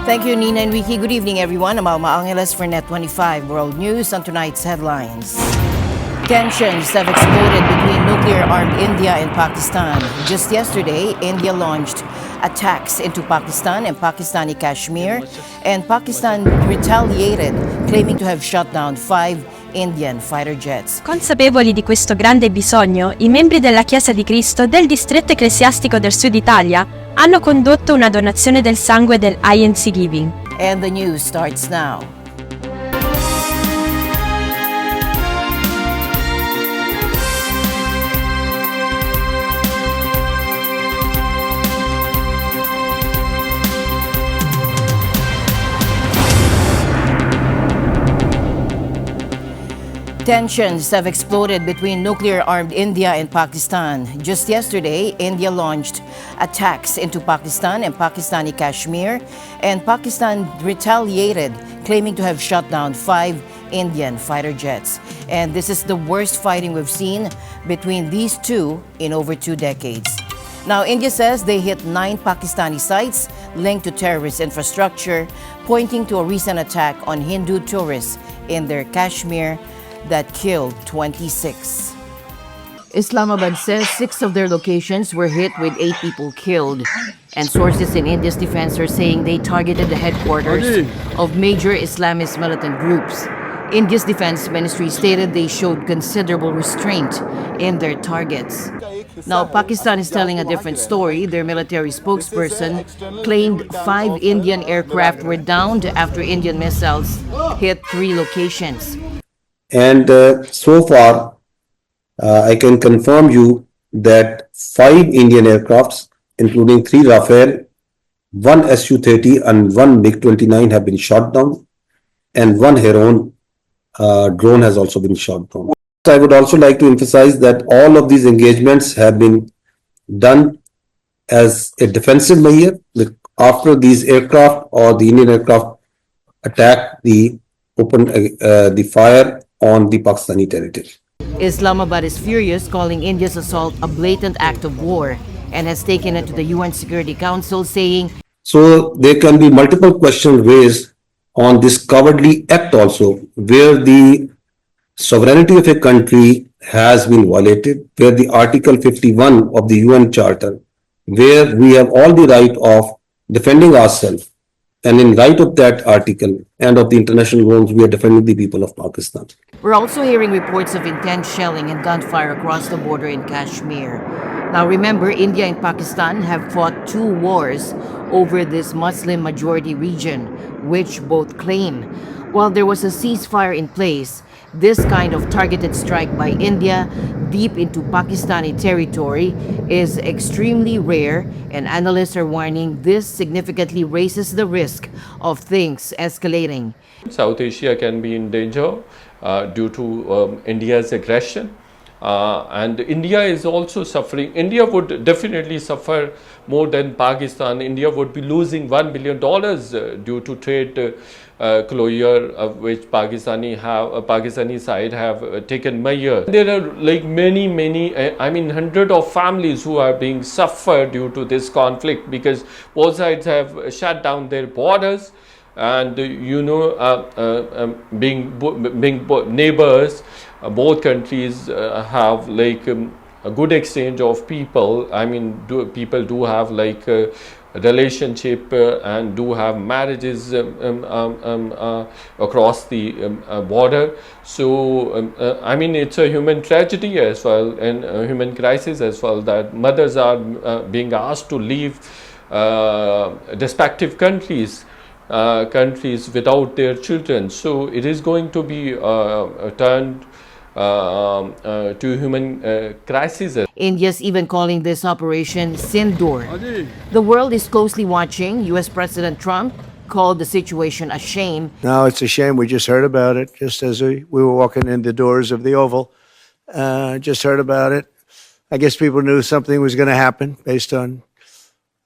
Thank you, Nina and Ricky. Good evening, everyone. I'm Alma Angeles for NET25 World News on tonight's headlines. Tensions have exploded between nuclear-armed India and Pakistan. Just yesterday, India launched attacks into Pakistan and Pakistani Kashmir, and Pakistan retaliated, claiming to have shot down 5 Indian fighter jets. Consapevoli di questo grande bisogno, i membri della Chiesa di Cristo del distretto ecclesiastico del Sud Italia hanno condotto una donazione del sangue del INC Giving. And the news starts now. Tensions have exploded between nuclear-armed India and Pakistan. Just yesterday, India launched attacks into Pakistan and Pakistani Kashmir, and Pakistan retaliated, claiming to have shot down 5 Indian fighter jets. And this is the worst fighting we've seen between these two in over 2 decades. Now, India says they hit 9 Pakistani sites linked to terrorist infrastructure, pointing to a recent attack on Hindu tourists in their Kashmir that killed 26. Islamabad says 6 of their locations were hit with 8 people killed. And sources in India's defense are saying they targeted the headquarters of major Islamist militant groups. India's defense ministry stated they showed considerable restraint in their targets. Now, Pakistan is telling a different story. Their military spokesperson claimed 5 Indian aircraft were downed after Indian missiles hit 3 locations. And so far, I can confirm you that 5 Indian aircrafts, including 3 Rafale, 1 Su-30 and 1 MiG-29 have been shot down, and 1 Heron drone has also been shot down. I would also like to emphasize that all of these engagements have been done as a defensive measure. After these aircraft or the Indian aircraft attack the fire on the Pakistani territory. Islamabad is furious, calling India's assault a blatant act of war, and has taken it to the UN Security Council, saying, so there can be multiple questions raised on this cowardly act also, where the sovereignty of a country has been violated, where the Article 51 of the UN Charter, where we have all the right of defending ourselves. And in light of that article and of the international norms, we are defending the people of Pakistan. We're also hearing reports of intense shelling and gunfire across the border in Kashmir. Now remember, India and Pakistan have fought 2 wars over this Muslim majority region, which both claim. While there was a ceasefire in place, this kind of targeted strike by India deep into Pakistani territory is extremely rare, and analysts are warning this significantly raises the risk of things escalating. South Asia can be in danger due to India's aggression. And India is also suffering. India would definitely suffer more than Pakistan. India would be losing $1 billion due to trade closure, of which Pakistani side have taken measures. There are like many, I mean hundreds of families who are being suffered due to this conflict, because both sides have shut down their borders. And being neighbors, both countries have like a good exchange of people. I mean, people do have like a relationship and do have marriages across the border. So I mean, it's a human tragedy as well, and a human crisis as well, that mothers are being asked to leave respective countries without their children. So it is going to be turned to human crisis. India's even calling this operation Sindoor. The world is closely watching. U.S. President Trump called the situation a shame. No, it's a shame. We just heard about it just as we were walking in the doors of the Oval. Just heard about it. I guess people knew something was going to happen based on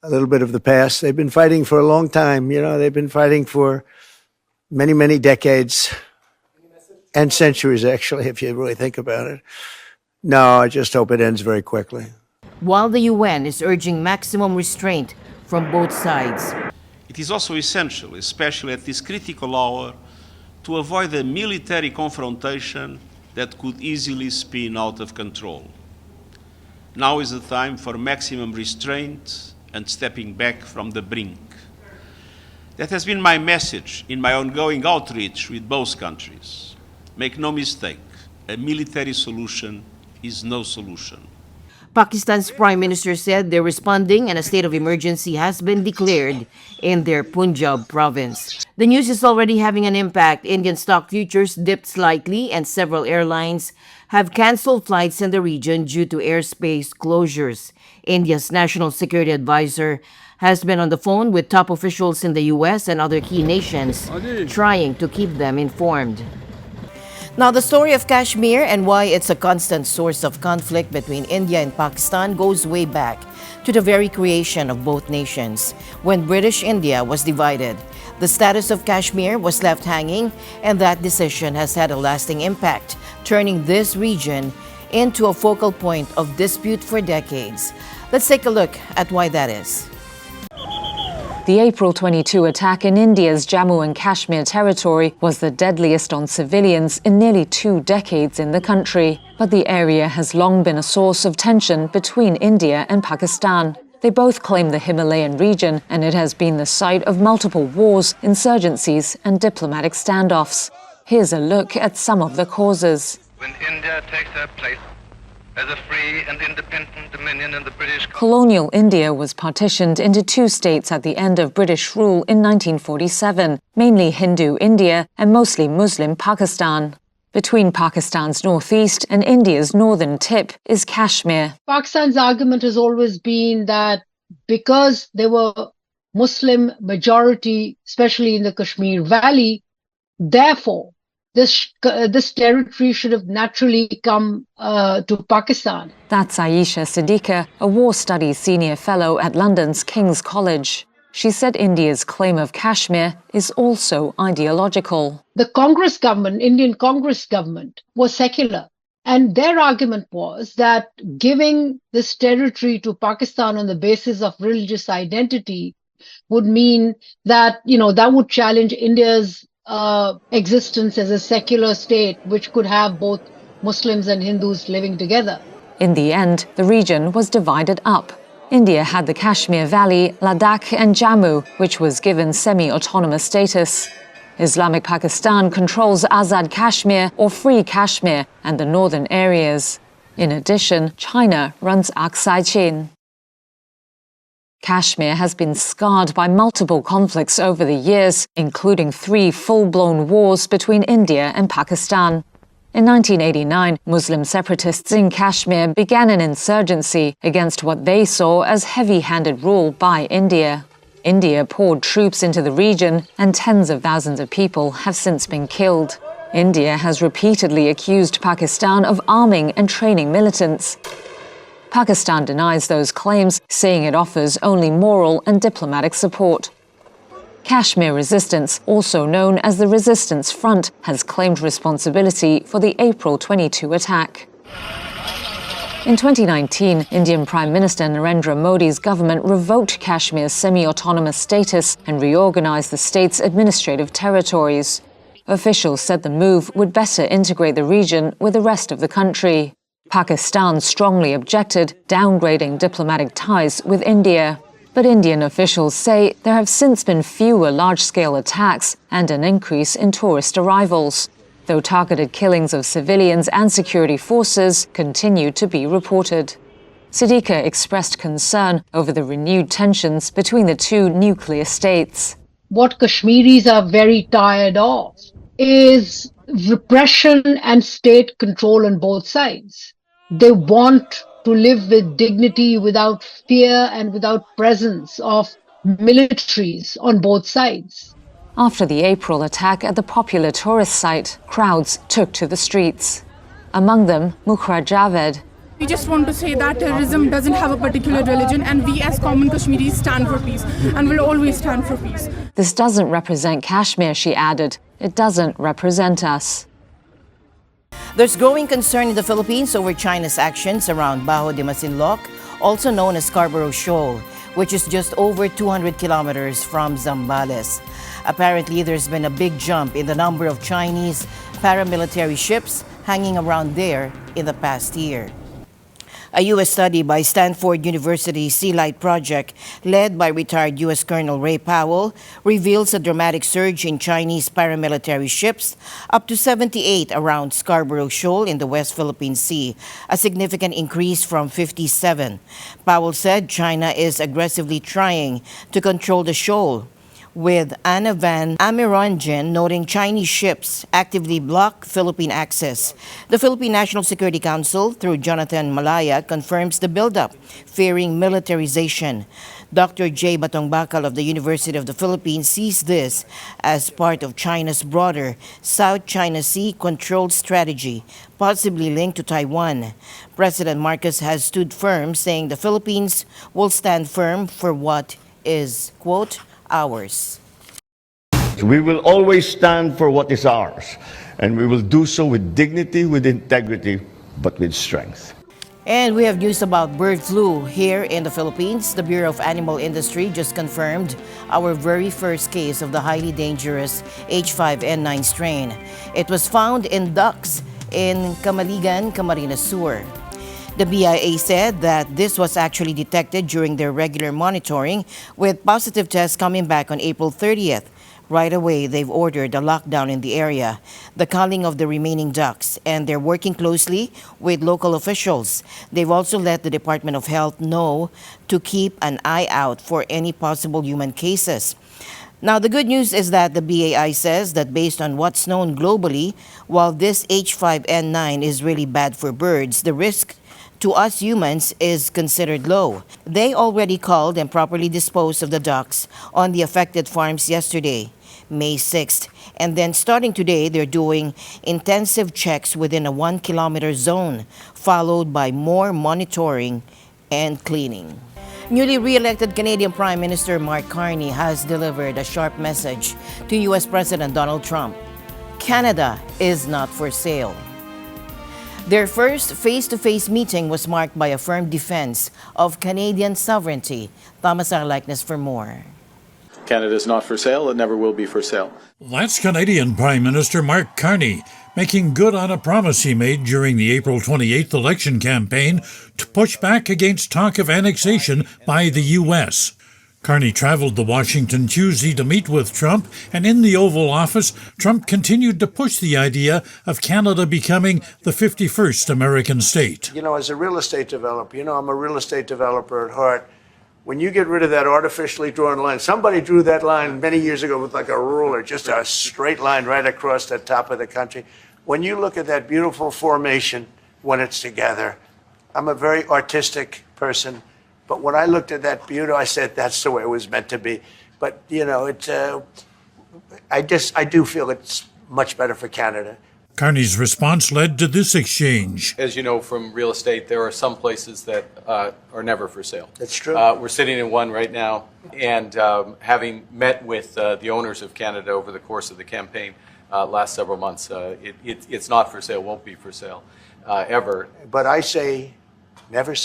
a little bit of the past. They've been fighting for a long time. You know, they've been fighting for many, many decades and centuries, actually, if you really think about it. No, I just hope it ends very quickly. While the UN is urging maximum restraint from both sides. It is also essential, especially at this critical hour, to avoid a military confrontation that could easily spin out of control. Now is the time for maximum restraint and stepping back from the brink. That has been my message in my ongoing outreach with both countries. Make no mistake, a military solution is no solution. Pakistan's Prime Minister said they're responding and a state of emergency has been declared in their Punjab province. The news is already having an impact. Indian stock futures dipped slightly and several airlines have cancelled flights in the region due to airspace closures. India's National Security Advisor has been on the phone with top officials in the US and other key nations, trying to keep them informed. Now, the story of Kashmir and why it's a constant source of conflict between India and Pakistan goes way back to the very creation of both nations. When British India was divided, the status of Kashmir was left hanging, and that decision has had a lasting impact, turning this region into a focal point of dispute for decades. Let's take a look at why that is. The April 22 attack in India's Jammu and Kashmir territory was the deadliest on civilians in nearly 2 decades in the country. But the area has long been a source of tension between India and Pakistan. They both claim the Himalayan region, and it has been the site of multiple wars, insurgencies, and diplomatic standoffs. Here's a look at some of the causes. When India takes her place as a free and independent dominion in the British Colonial India was partitioned into 2 states at the end of British rule in 1947, mainly Hindu India and mostly Muslim Pakistan. Between Pakistan's northeast and India's northern tip is Kashmir. Pakistan's argument has always been that because there were Muslim majority, especially in the Kashmir Valley, therefore this territory should have naturally come to Pakistan. That's Ayesha Siddiqui, a war studies senior fellow at London's King's College. She said India's claim of Kashmir is also ideological. The Congress government, Indian Congress government, was secular. And their argument was that giving this territory to Pakistan on the basis of religious identity would mean that, that would challenge India's existence as a secular state, which could have both Muslims and Hindus living together. In the end, the region was divided up. India had the Kashmir Valley, Ladakh and Jammu, which was given semi-autonomous status. Islamic Pakistan controls Azad Kashmir or Free Kashmir and the northern areas. In addition, China runs Aksai Chin. Kashmir has been scarred by multiple conflicts over the years, including 3 full-blown wars between India and Pakistan. In 1989, Muslim separatists in Kashmir began an insurgency against what they saw as heavy-handed rule by India. India poured troops into the region, and tens of thousands of people have since been killed. India has repeatedly accused Pakistan of arming and training militants. Pakistan denies those claims, saying it offers only moral and diplomatic support. Kashmir Resistance, also known as the Resistance Front, has claimed responsibility for the April 22 attack. In 2019, Indian Prime Minister Narendra Modi's government revoked Kashmir's semi-autonomous status and reorganized the state's administrative territories. Officials said the move would better integrate the region with the rest of the country. Pakistan strongly objected, downgrading diplomatic ties with India. But Indian officials say there have since been fewer large-scale attacks and an increase in tourist arrivals, though targeted killings of civilians and security forces continue to be reported. Siddiqui expressed concern over the renewed tensions between the 2 nuclear states. What Kashmiris are very tired of is repression and state control on both sides. They want to live with dignity without fear and without presence of militaries on both sides. After the April attack at the popular tourist site, crowds took to the streets. Among them, Mukhra Javed. We just want to say that terrorism doesn't have a particular religion, and we as common Kashmiris stand for peace and will always stand for peace. This doesn't represent Kashmir, she added. It doesn't represent us. There's growing concern in the Philippines over China's actions around Bajo de Masinloc, also known as Scarborough Shoal, which is just over 200 kilometers from Zambales. Apparently, there's been a big jump in the number of Chinese paramilitary ships hanging around there in the past year. A U.S. study by Stanford University Sea Light Project, led by retired U.S. Colonel Ray Powell, reveals a dramatic surge in Chinese paramilitary ships, up to 78 around Scarborough Shoal in the West Philippine Sea, a significant increase from 57. Powell said China is aggressively trying to control the shoal, with Anna Van Amirongen noting Chinese ships actively block Philippine access. The Philippine National Security Council, through Jonathan Malaya, confirms the buildup, fearing militarization. Dr. J. Batongbakal of the University of the Philippines sees this as part of China's broader South China Sea control strategy, possibly linked to Taiwan. President Marcos has stood firm, saying the Philippines will stand firm for what is, quote, ours. We will always stand for what is ours, and we will do so with dignity, with integrity, but with strength. And we have news about bird flu here in the Philippines. The Bureau of Animal Industry just confirmed our very first case of the highly dangerous H5N9 strain. It was found in ducks in Camaligan, Camarines Sur. The BIA said that this was actually detected during their regular monitoring, with positive tests coming back on April 30th. Right away, they've ordered a lockdown in the area, the culling of the remaining ducks, and they're working closely with local officials. They've also let the Department of Health know to keep an eye out for any possible human cases. Now, the good news is that the BAI says that based on what's known globally, while this H5N9 is really bad for birds, the risk to us humans is considered low. They already culled and properly disposed of the ducks on the affected farms yesterday, May 6th. And then starting today, they're doing intensive checks within a 1-kilometer zone, followed by more monitoring and cleaning. Newly re-elected Canadian Prime Minister Mark Carney has delivered a sharp message to U.S. President Donald Trump. Canada is not for sale. Their first face-to-face meeting was marked by a firm defense of Canadian sovereignty. Thomas R. Likeness for more. Canada is not for sale. It never will be for sale. That's Canadian Prime Minister Mark Carney making good on a promise he made during the April 28th election campaign to push back against talk of annexation by the U.S. Carney traveled to Washington Tuesday to meet with Trump, and in the Oval Office, Trump continued to push the idea of Canada becoming the 51st American state. You know, as a real estate developer, I'm a real estate developer at heart. When you get rid of that artificially drawn line, somebody drew that line many years ago with like a ruler, just a straight line right across the top of the country. When you look at that beautiful formation when it's together, I'm a very artistic person. But when I looked at that beauty, I said, that's the way it was meant to be. But, I do feel it's much better for Canada. Carney's response led to this exchange. As you know from real estate, there are some places that are never for sale. That's true. We're sitting in one right now, and having met with the owners of Canada over the course of the campaign last several months, it's not for sale, won't be for sale ever. But I say never.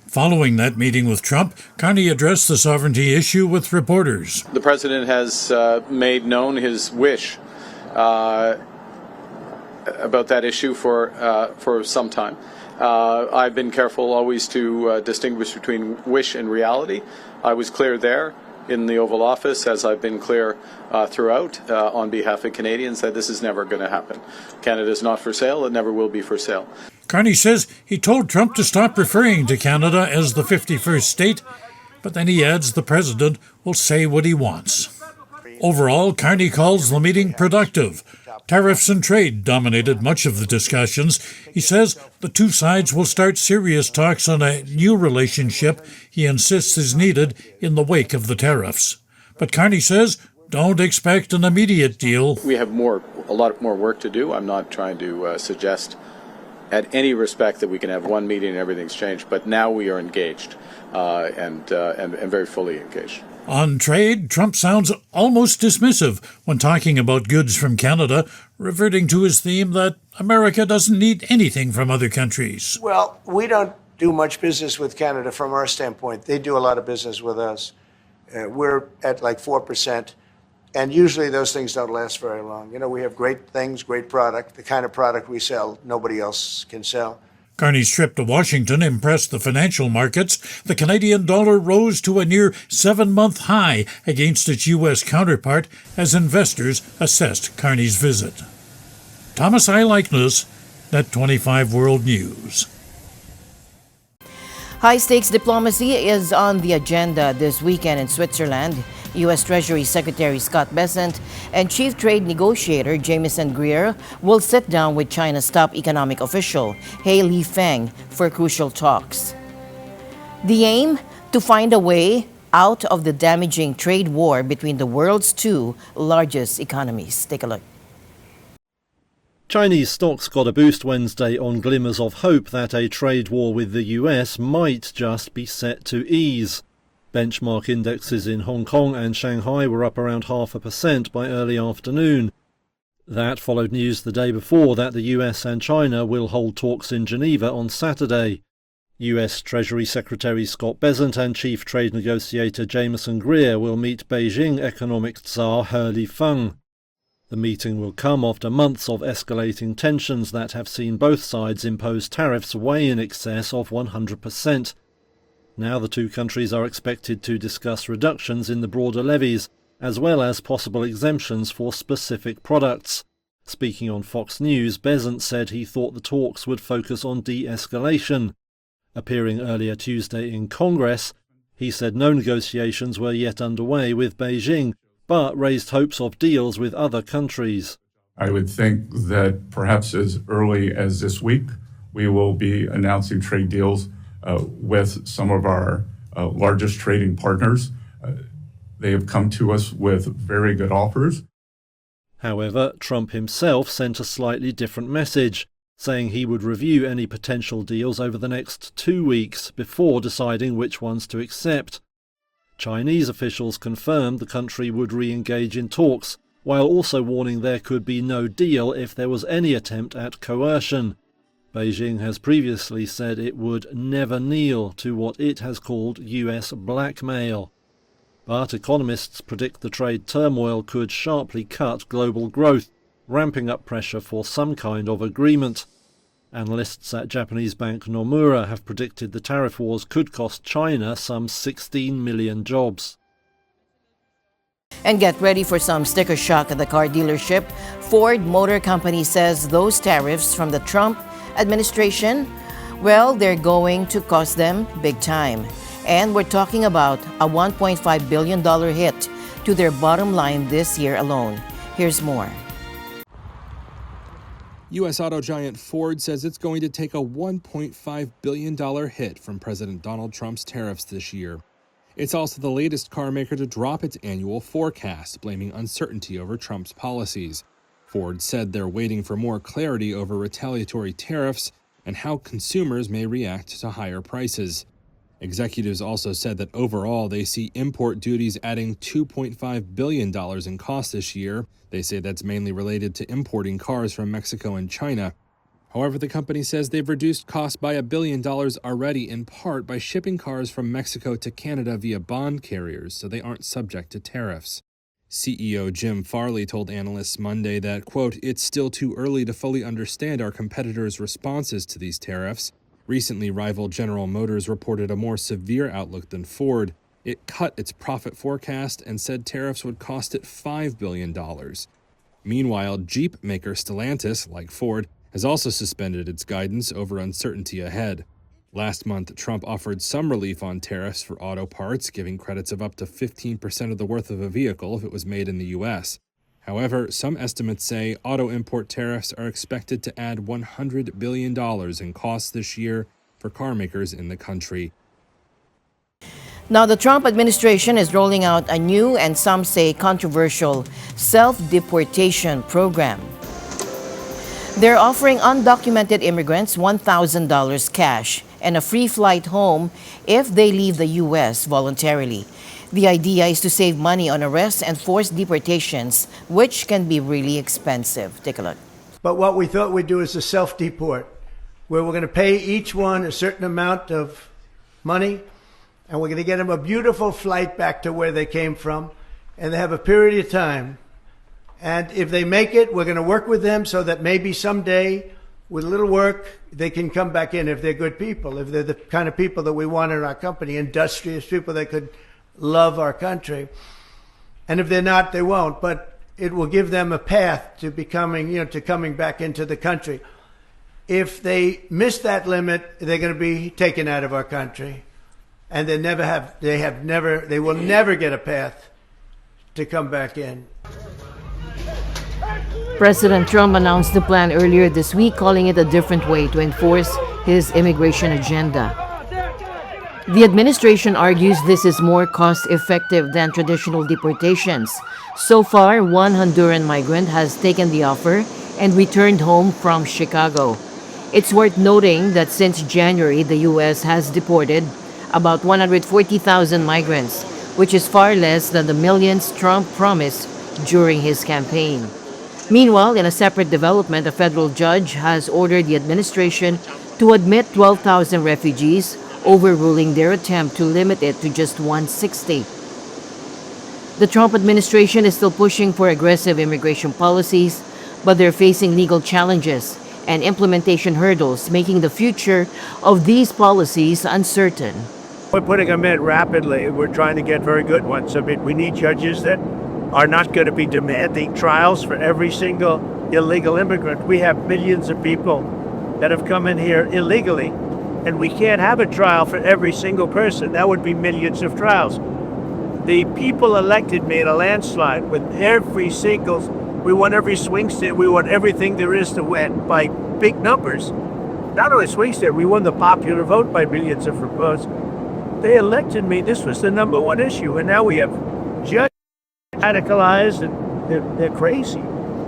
Following that meeting with Trump, Carney addressed the sovereignty issue with reporters. The president has made known his wish about that issue for some time. I've been careful always to distinguish between wish and reality. I was clear there in the Oval Office, as I've been clear throughout on behalf of Canadians, that this is never going to happen. Canada is not for sale. It never will be for sale. Carney says he told Trump to stop referring to Canada as the 51st state, but then he adds the president will say what he wants. Overall, Carney calls the meeting productive. Tariffs and trade dominated much of the discussions. He says the two sides will start serious talks on a new relationship he insists is needed in the wake of the tariffs. But Carney says don't expect an immediate deal. We have a lot more work to do. I'm not trying to suggest at any respect that we can have one meeting and everything's changed, but now we are engaged and very fully engaged. On trade, Trump sounds almost dismissive when talking about goods from Canada, reverting to his theme that America doesn't need anything from other countries. Well, we don't do much business with Canada from our standpoint. They do a lot of business with us. We're at like 4%. And usually those things don't last very long. You know, we have great things, great product. The kind of product we sell, nobody else can sell. Carney's trip to Washington impressed the financial markets. The Canadian dollar rose to a near 7-month high against its U.S. counterpart as investors assessed Carney's visit. Thomas I. Likeness, NET25 World News. High-stakes diplomacy is on the agenda this weekend in Switzerland. U.S. Treasury Secretary Scott Bessent and Chief Trade Negotiator Jamieson Greer will sit down with China's top economic official, He Feng, for crucial talks. The aim? To find a way out of the damaging trade war between the world's two largest economies. Take a look. Chinese stocks got a boost Wednesday on glimmers of hope that a trade war with the US might just be set to ease. Benchmark indexes in Hong Kong and Shanghai were up around 0.5% by early afternoon. That followed news the day before that the US and China will hold talks in Geneva on Saturday. US Treasury Secretary Scott Bessent and Chief Trade Negotiator Jamieson Greer will meet Beijing economic czar He Feng. The meeting will come after months of escalating tensions that have seen both sides impose tariffs way in excess of 100%. Now the two countries are expected to discuss reductions in the broader levies, as well as possible exemptions for specific products. Speaking on Fox News, Bessent said he thought the talks would focus on de-escalation. Appearing earlier Tuesday in Congress, he said no negotiations were yet underway with Beijing, but raised hopes of deals with other countries. I would think that perhaps as early as this week, we will be announcing trade deals with some of our largest trading partners. They have come to us with very good offers. However, Trump himself sent a slightly different message, saying he would review any potential deals over the next 2 weeks before deciding which ones to accept. Chinese officials confirmed the country would re-engage in talks, while also warning there could be no deal if there was any attempt at coercion. Beijing has previously said it would never kneel to what it has called US blackmail. But economists predict the trade turmoil could sharply cut global growth, ramping up pressure for some kind of agreement. Analysts at Japanese bank Nomura have predicted the tariff wars could cost China some 16 million jobs. And get ready for some sticker shock at the car dealership. Ford Motor Company says those tariffs from the Trump administration, well, they're going to cost them big time. And we're talking about a $1.5 billion hit to their bottom line this year alone. Here's more. U.S. auto giant Ford says it's going to take a $1.5 billion hit from President Donald Trump's tariffs this year. It's also the latest car maker to drop its annual forecast, blaming uncertainty over Trump's policies. Ford said they're waiting for more clarity over retaliatory tariffs and how consumers may react to higher prices. Executives also said that overall they see import duties adding $2.5 billion in costs this year. They say that's mainly related to importing cars from Mexico and China. However, the company says they've reduced costs by $1 billion already, in part by shipping cars from Mexico to Canada via bond carriers, so they aren't subject to tariffs. CEO Jim Farley told analysts Monday that, quote, "It's still too early to fully understand our competitors' responses to these tariffs." Recently, rival General Motors reported a more severe outlook than Ford. It cut its profit forecast and said tariffs would cost it $5 billion. Meanwhile, Jeep maker Stellantis, like Ford, has also suspended its guidance over uncertainty ahead. Last month, Trump offered some relief on tariffs for auto parts, giving credits of up to 15% of the worth of a vehicle if it was made in the U.S. However, some estimates say auto import tariffs are expected to add $100 billion in costs this year for car makers in the country. Now, the Trump administration is rolling out a new and some say controversial self-deportation program. They're offering undocumented immigrants $1,000 cash and a free flight home if they leave the U.S. voluntarily. The idea is to save money on arrests and forced deportations, which can be really expensive. Take a look. But what we thought we'd do is a self-deport. where we're going to pay each one a certain amount of money, and we're going to get them a beautiful flight back to where they came from, and they have a period of time. And if they make it, we're going to work with them so that maybe someday, with a little work, they can come back in if they're good people, if they're the kind of people that we want in our company, industrious people that could love our country. And if they're not, they won't. But it will give them a path to becoming, to coming back into the country. If they miss that limit, they're going to be taken out of our country. And they will never get a path to come back in. President Trump announced the plan earlier this week, calling it a different way to enforce his immigration agenda. The administration argues this is more cost-effective than traditional deportations. So far, one Honduran migrant has taken the offer and returned home from Chicago. It's worth noting that since January, the U.S. has deported about 140,000 migrants, which is far less than the millions Trump promised during his campaign. Meanwhile, in a separate development, a federal judge has ordered the administration to admit 12,000 refugees, overruling their attempt to limit it to just 160. The Trump administration is still pushing for aggressive immigration policies, but they're facing legal challenges and implementation hurdles, making the future of these policies uncertain. We're putting them in rapidly. We're trying to get very good ones. I mean, we need judges that are not going to be demanding trials for every single illegal immigrant. We have millions of people that have come in here illegally, and we can't have a trial for every single person. That would be millions of trials. The people elected me in a landslide with every single, we won every swing state, we won everything there is to win by big numbers. Not only swing state, we won the popular vote by millions of votes. They elected me, this was the number one issue, and now we have judges radicalized, and they're crazy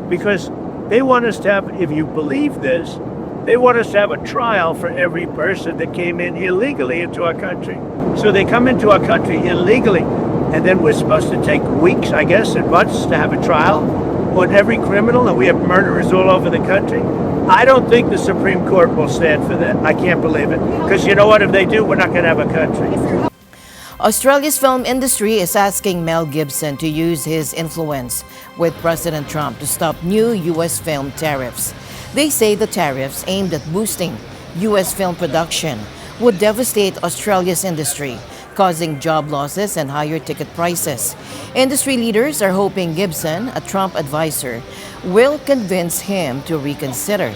because they want us to have, if you believe this, they want us to have a trial for every person that came in illegally into our country. So they come into our country illegally, and then we're supposed to take weeks, I guess, and months to have a trial on every criminal, and we have murderers all over the country. I don't think the Supreme Court will stand for that. I can't believe it. Because you know what? If they do, we're not going to have a country. Australia's film industry is asking Mel Gibson to use his influence with President Trump to stop new U.S. film tariffs. They say the tariffs aimed at boosting U.S. film production would devastate Australia's industry, causing job losses and higher ticket prices. Industry leaders are hoping Gibson, a Trump advisor, will convince him to reconsider.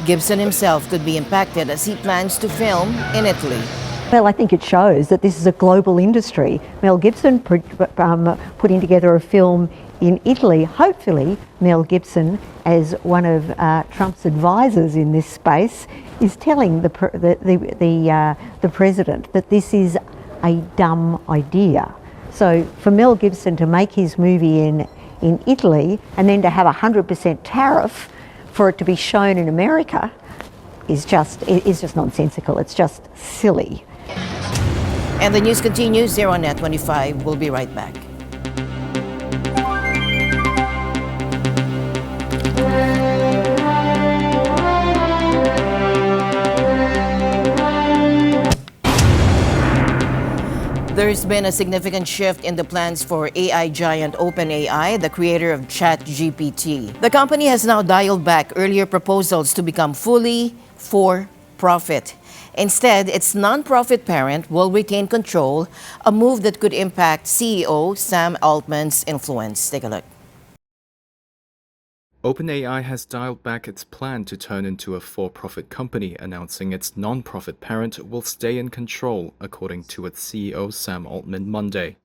Gibson himself could be impacted as he plans to film in Italy. Well, I think it shows that this is a global industry. Mel Gibson putting together a film in Italy. Hopefully, Mel Gibson, as one of Trump's advisors in this space, is telling the president that this is a dumb idea. So for Mel Gibson to make his movie in Italy and then to have 100% tariff for it to be shown in America is just nonsensical. It's just silly. And the news continues here on NET25. We'll be right back. There's been a significant shift in the plans for AI giant OpenAI, the creator of ChatGPT. The company has now dialed back earlier proposals to become fully for profit. Instead, its non-profit parent will retain control, a move that could impact CEO Sam Altman's influence. Take a look. OpenAI has dialed back its plan to turn into a for-profit company, announcing its non-profit parent will stay in control, according to its CEO Sam Altman Monday.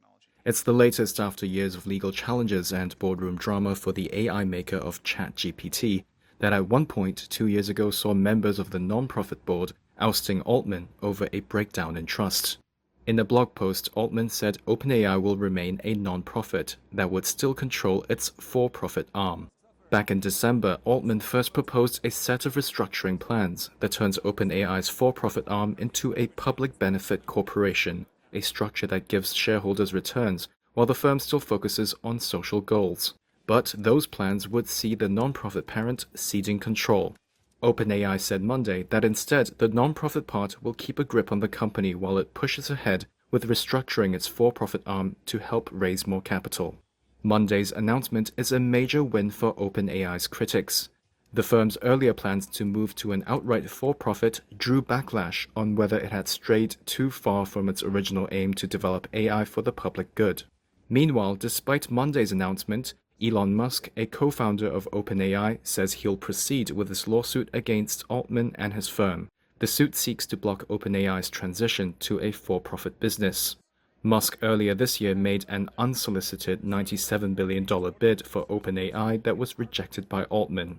It's the latest after years of legal challenges and boardroom drama for the AI maker of ChatGPT that at one point 2 years ago saw members of the non-profit board ousting Altman over a breakdown in trust. In a blog post, Altman said OpenAI will remain a non-profit that would still control its for-profit arm. Back in December, Altman first proposed a set of restructuring plans that turns OpenAI's for-profit arm into a public benefit corporation, a structure that gives shareholders returns while the firm still focuses on social goals. But those plans would see the non-profit parent ceding control. OpenAI said Monday that instead the non-profit part will keep a grip on the company while it pushes ahead with restructuring its for-profit arm to help raise more capital. Monday's announcement is a major win for OpenAI's critics. The firm's earlier plans to move to an outright for-profit drew backlash on whether it had strayed too far from its original aim to develop AI for the public good. Meanwhile, despite Monday's announcement, Elon Musk, a co-founder of OpenAI, says he'll proceed with his lawsuit against Altman and his firm. The suit seeks to block OpenAI's transition to a for-profit business. Musk earlier this year made an unsolicited $97 billion bid for OpenAI that was rejected by Altman.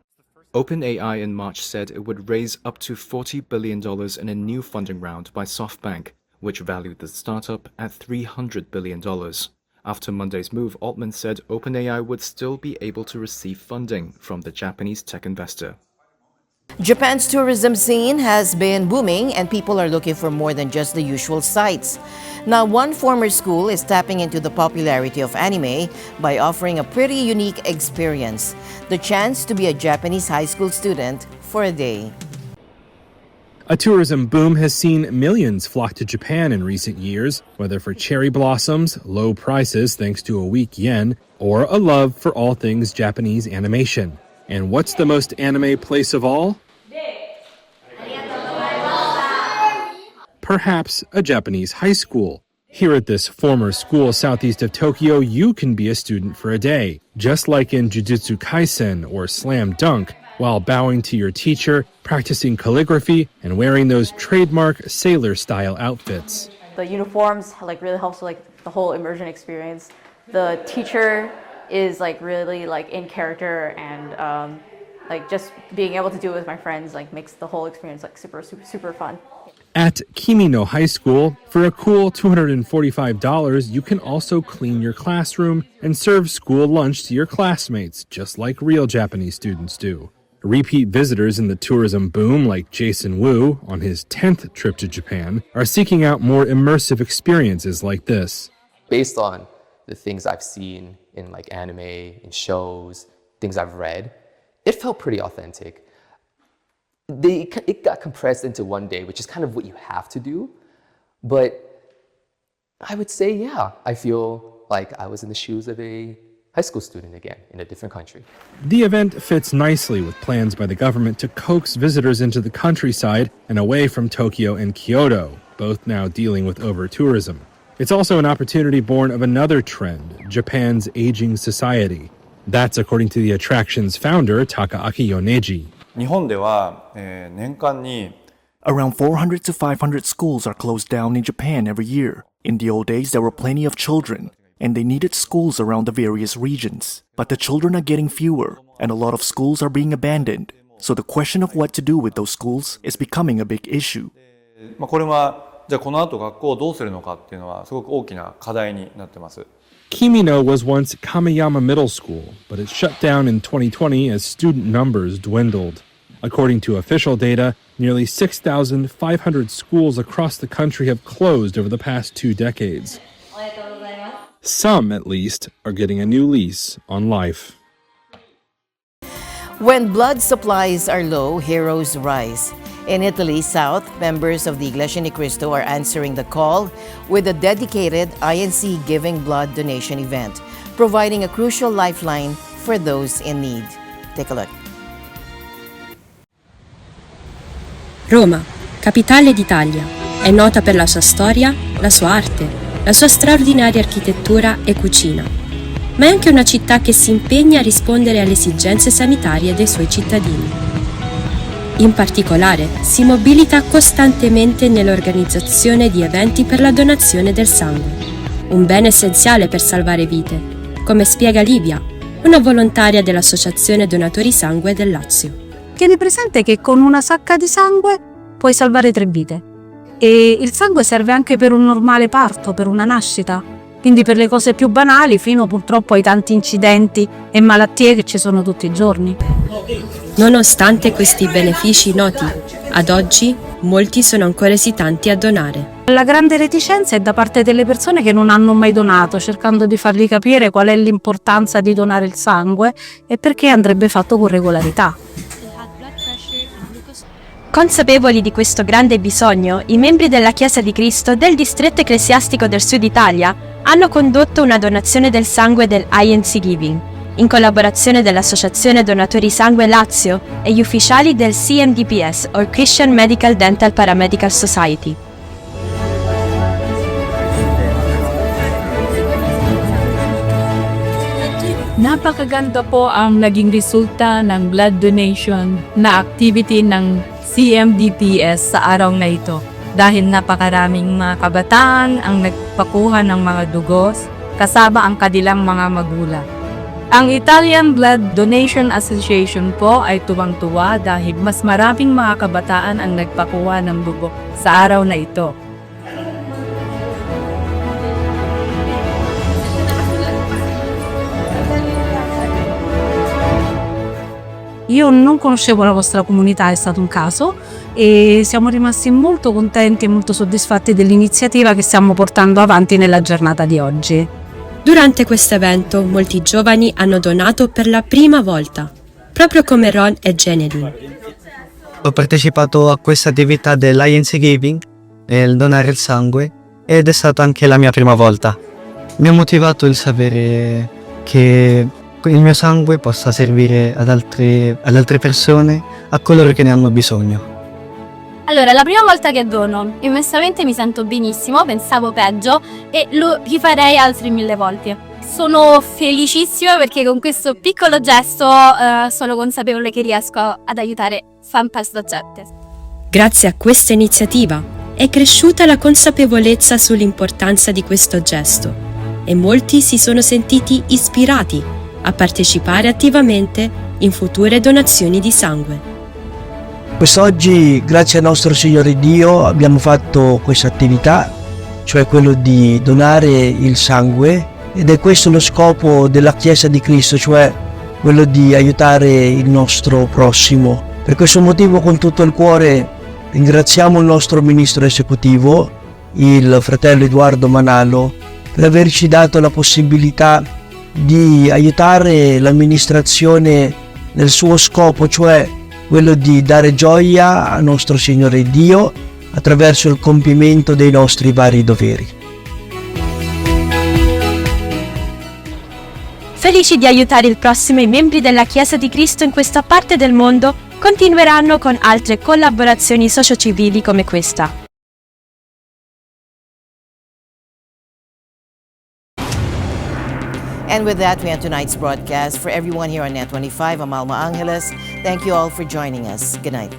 OpenAI in March said it would raise up to $40 billion in a new funding round by SoftBank, which valued the startup at $300 billion. After Monday's move, Altman said OpenAI would still be able to receive funding from the Japanese tech investor. Japan's tourism scene has been booming and people are looking for more than just the usual sights. Now, one former school is tapping into the popularity of anime by offering a pretty unique experience, the chance to be a Japanese high school student for a day. A tourism boom has seen millions flock to Japan in recent years, whether for cherry blossoms, low prices thanks to a weak yen, or a love for all things Japanese animation. And what's the most anime place of all? Perhaps a Japanese high school. Here at this former school southeast of Tokyo, you can be a student for a day, just like in Jujutsu Kaisen or Slam Dunk, while bowing to your teacher, practicing calligraphy, and wearing those trademark sailor-style outfits. The uniforms really helps with the whole immersion experience. The teacher is really in character, and just being able to do it with my friends makes the whole experience super fun. At Kimino High School, for a cool $245, you can also clean your classroom and serve school lunch to your classmates, just like real Japanese students do. Repeat visitors in the tourism boom, like Jason Wu, on his 10th trip to Japan, are seeking out more immersive experiences like this. Based on the things I've seen in anime, in shows, things I've read, it felt pretty authentic. It got compressed into one day, which is kind of what you have to do. But I would say, yeah, I feel like I was in the shoes of a high school student again in a different country. The event fits nicely with plans by the government to coax visitors into the countryside and away from Tokyo and Kyoto, both now dealing with over-tourism. It's also an opportunity born of another trend, Japan's aging society. That's according to the attraction's founder, Takaaki Yoneji. Around 400 to 500 schools are closed down in Japan every year. In the old days, there were plenty of children, and they needed schools around the various regions. But the children are getting fewer, and a lot of schools are being abandoned. So the question of what to do with those schools is becoming a big issue. Kimino was once Kameyama Middle School, but it shut down in 2020 as student numbers dwindled. According to official data, nearly 6,500 schools across the country have closed over the past 2 decades. Some, at least, are getting a new lease on life. When blood supplies are low, heroes rise. In Italy South, members of the Iglesia Ni Cristo are answering the call with a dedicated INC Giving Blood donation event, providing a crucial lifeline for those in need. Take a look. Roma, capitale d'Italia, è nota per la sua storia, la sua arte, la sua straordinaria architettura e cucina, ma è anche una città che si impegna a rispondere alle esigenze sanitarie dei suoi cittadini. In particolare, si mobilita costantemente nell'organizzazione di eventi per la donazione del sangue, un bene essenziale per salvare vite, come spiega Livia, una volontaria dell'Associazione Donatori Sangue del Lazio. Tieni presente che con una sacca di sangue puoi salvare 3 vite. E il sangue serve anche per un normale parto, per una nascita. Quindi per le cose più banali, fino purtroppo ai tanti incidenti e malattie che ci sono tutti i giorni. Nonostante questi benefici noti, ad oggi molti sono ancora esitanti a donare. La grande reticenza è da parte delle persone che non hanno mai donato, cercando di fargli capire qual è l'importanza di donare il sangue e perché andrebbe fatto con regolarità. consapevoli di questo grande bisogno, i membri della Chiesa di Cristo del distretto ecclesiastico del Sud Italia hanno condotto una donazione del sangue del INC Giving, in collaborazione dell'Associazione Donatori Sangue Lazio e gli ufficiali del CMDPS, o Christian Medical Dental Paramedical Society. Napakaganda po ang naging resulta ng blood donation na activity ng CMDPS sa araw na ito. Dahil napakaraming mga kabataan ang nagpakuha ng mga dugos kasama ang kanilang mga magulang. Ang Italian Blood Donation Association po ay tuwang-tuwa dahil mas maraming mga kabataan ang nagpakuha ng dugo sa araw na ito. Io non conoscevo la vostra comunità, è stato un caso, e siamo rimasti molto contenti e molto soddisfatti dell'iniziativa che stiamo portando avanti nella giornata di oggi. Durante questo evento, molti giovani hanno donato per la prima volta, proprio come Ron e Jenny. Ho partecipato a questa attività dell'INC Giving, nel donare il sangue, ed è stata anche la mia prima volta. Mi ha motivato il sapere che il mio sangue possa servire ad altre persone, a coloro che ne hanno bisogno. Allora, la prima volta che dono, immensamente mi sento benissimo, pensavo peggio e lo rifarei altre 1000 volte. Sono felicissima perché con questo piccolo gesto sono consapevole che riesco ad aiutare tanta gente. Grazie a questa iniziativa è cresciuta la consapevolezza sull'importanza di questo gesto e molti si sono sentiti ispirati a partecipare attivamente in future donazioni di sangue. Quest'oggi, grazie al nostro Signore Dio, abbiamo fatto questa attività, cioè quello di donare il sangue, ed è questo lo scopo della Chiesa di Cristo, cioè quello di aiutare il nostro prossimo. Per questo motivo, con tutto il cuore, ringraziamo il nostro ministro esecutivo, il fratello Edoardo Manalo, per averci dato la possibilità di aiutare l'amministrazione nel suo scopo, cioè quello di dare gioia al nostro Signore Dio attraverso il compimento dei nostri vari doveri. Felici di aiutare il prossimo, i membri della Chiesa di Cristo in questa parte del mondo continueranno con altre collaborazioni sociocivili come questa. And with that, we end tonight's broadcast. For everyone here on NET25, I'm Alma Angeles. Thank you all for joining us. Good night.